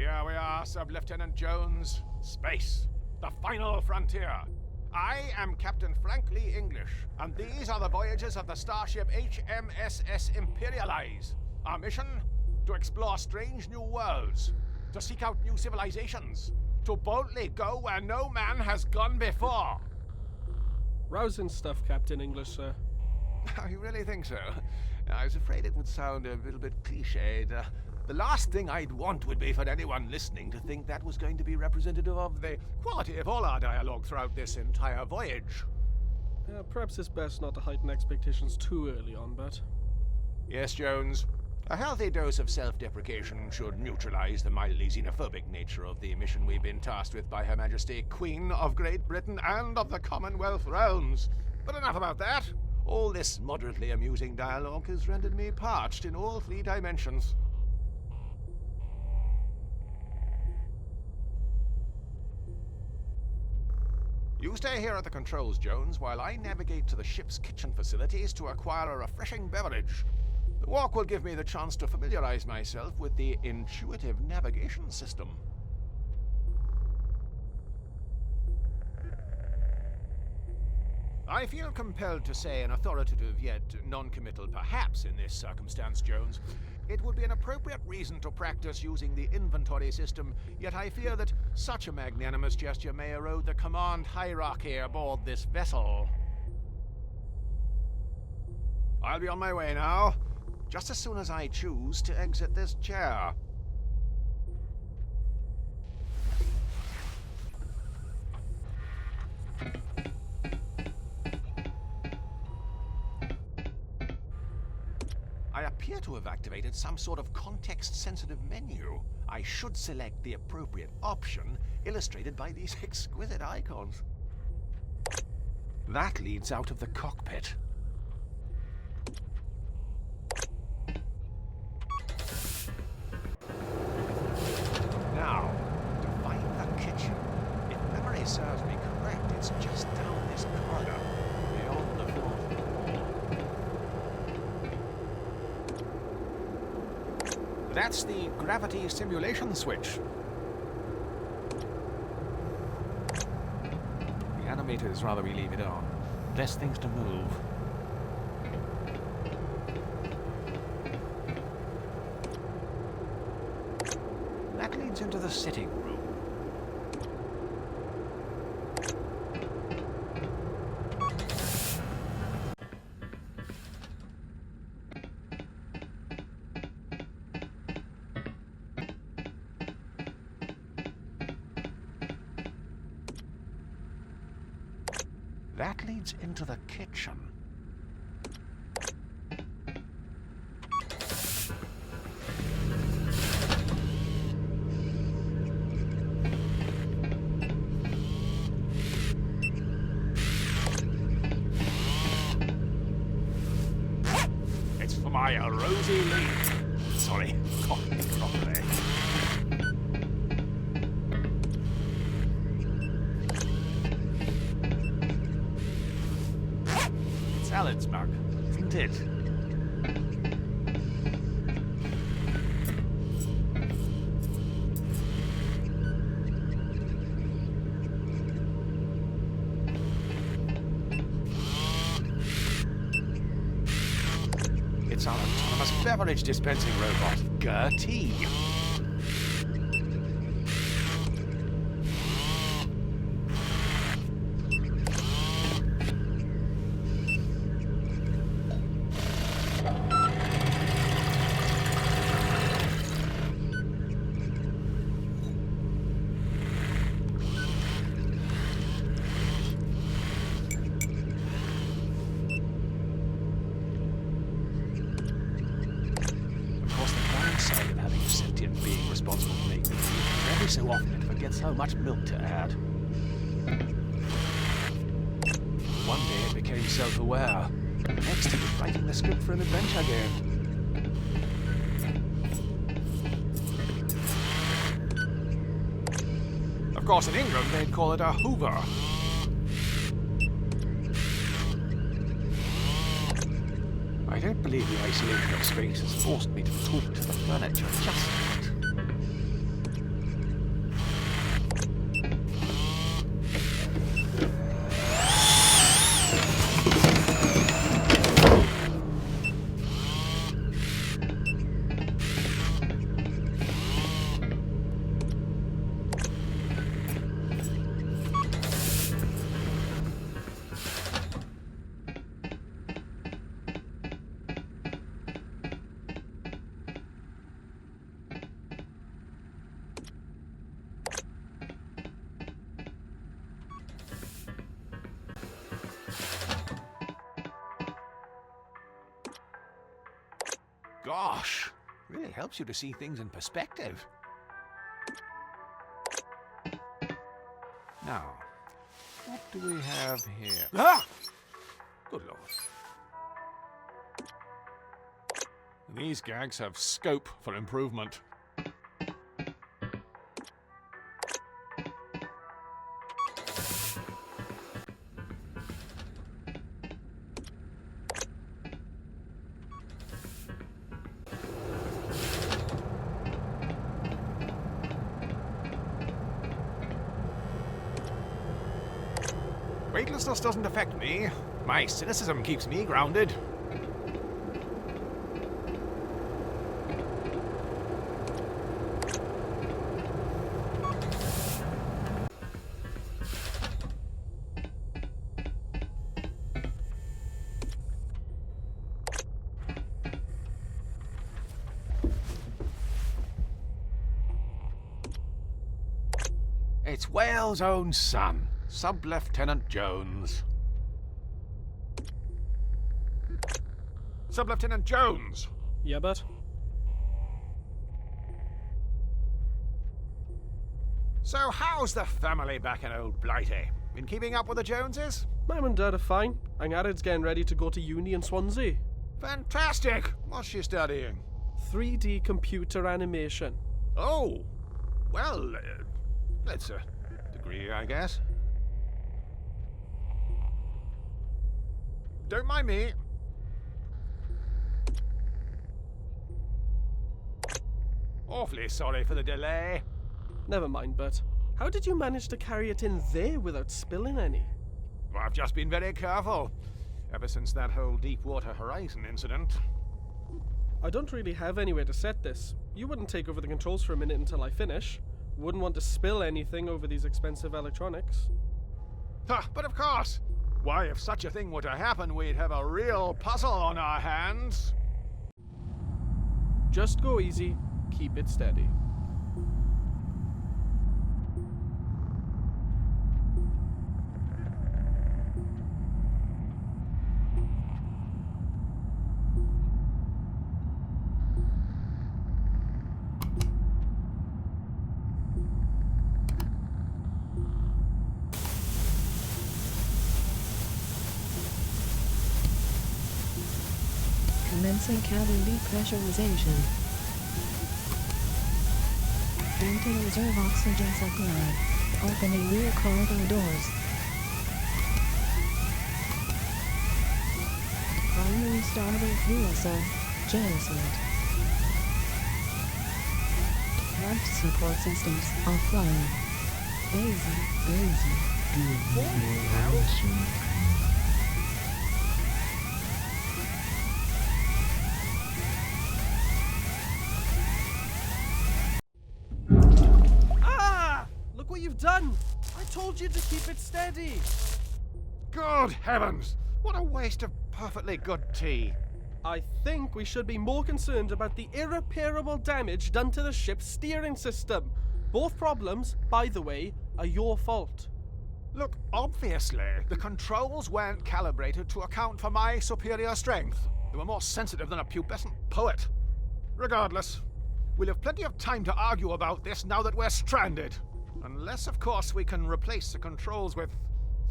Here we are, Sub-Lieutenant Jones. Space, the final frontier. I am Captain Frank Lee English, and these are the voyages of the starship HMSS Imperialize. Our mission? To explore strange new worlds, to seek out new civilizations, to boldly go where no man has gone before. Rousing stuff, Captain English, sir. You really think so? I was afraid it would sound a little bit cliched. The last thing I'd want would be for anyone listening to think that was going to be representative of the quality of all our dialogue throughout this entire voyage. Perhaps it's best not to heighten expectations too early on, but... Yes, Jones. A healthy dose of self-deprecation should neutralize the mildly xenophobic nature of the mission we've been tasked with by Her Majesty, Queen of Great Britain and of the Commonwealth Realms. But enough about that. All this moderately amusing dialogue has rendered me parched in all three dimensions. You stay here at the controls, Jones, while I navigate to the ship's kitchen facilities to acquire a refreshing beverage. The walk will give me the chance to familiarize myself with the intuitive navigation system. I feel compelled to say an authoritative yet non-committal perhaps in this circumstance, Jones. It would be an appropriate reason to practice using the inventory system, yet I fear that such a magnanimous gesture may erode the command hierarchy aboard this vessel. I'll be on my way now, just as soon as I choose to exit this chair. I appear to have activated some sort of context-sensitive menu. I should select the appropriate option, illustrated by these exquisite icons. That leads out of the cockpit. Now, to find the kitchen. If memory serves me correct, it's just down this corridor, beyond the fourth wall. That's the gravity simulation switch. The animators rather we leave it on. Less things to move. That leads into the sitting room. That leads into the kitchen. It's for my rosy leaf. Sorry, coughing properly. Salad smug, isn't it? It's our autonomous beverage dispensing robot, Gertie. Responsible for making the tea. Every so often it forgets how much milk to add. One day it became self-aware. Next it was writing the script for an adventure game. Of course in England they'd call it a Hoover. I don't believe the isolation of space has forced me to talk to the furniture just yet. gosh, really helps you to see things in perspective. Now, what do we have here? Ah! Good lord. These gags have scope for improvement. Weightlessness doesn't affect me. My cynicism keeps me grounded. It's Wales' own son, Sub-Lieutenant Jones. Sub-Lieutenant Jones! Yeah, but? So how's the family back in old Blighty? Been keeping up with the Joneses? Mum and Dad are fine. And Arid's getting ready to go to uni in Swansea. Fantastic! What's she studying? 3D computer animation. Oh! Well, that's a degree, I guess. Don't mind me. Awfully sorry for the delay. Never mind, Bert. How did you manage to carry it in there without spilling any? Well, I've just been very careful. Ever since that whole Deepwater Horizon incident. I don't really have anywhere to set this. You wouldn't take over the controls for a minute until I finish. Wouldn't want to spill anything over these expensive electronics. But of course! Why, if such a thing were to happen, we'd have a real puzzle on our hands. Just go easy. Keep it steady. Commencing cabin depressurization. Empty reserve oxygen supply. Opening rear cargo doors. Primary starter fuel cell. Jettisoned. Cab support systems offline. Busy. Look what you've done! I told you to keep it steady! Good heavens! What a waste of perfectly good tea. I think we should be more concerned about the irreparable damage done to the ship's steering system. Both problems, by the way, are your fault. Look, obviously, the controls weren't calibrated to account for my superior strength. They were more sensitive than a pubescent poet. Regardless, we'll have plenty of time to argue about this now that we're stranded. Unless, of course, we can replace the controls with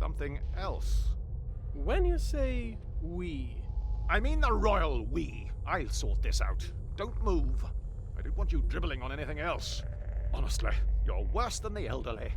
something else. When you say we... I mean the royal we. I'll sort this out. Don't move. I don't want you dribbling on anything else. Honestly, you're worse than the elderly.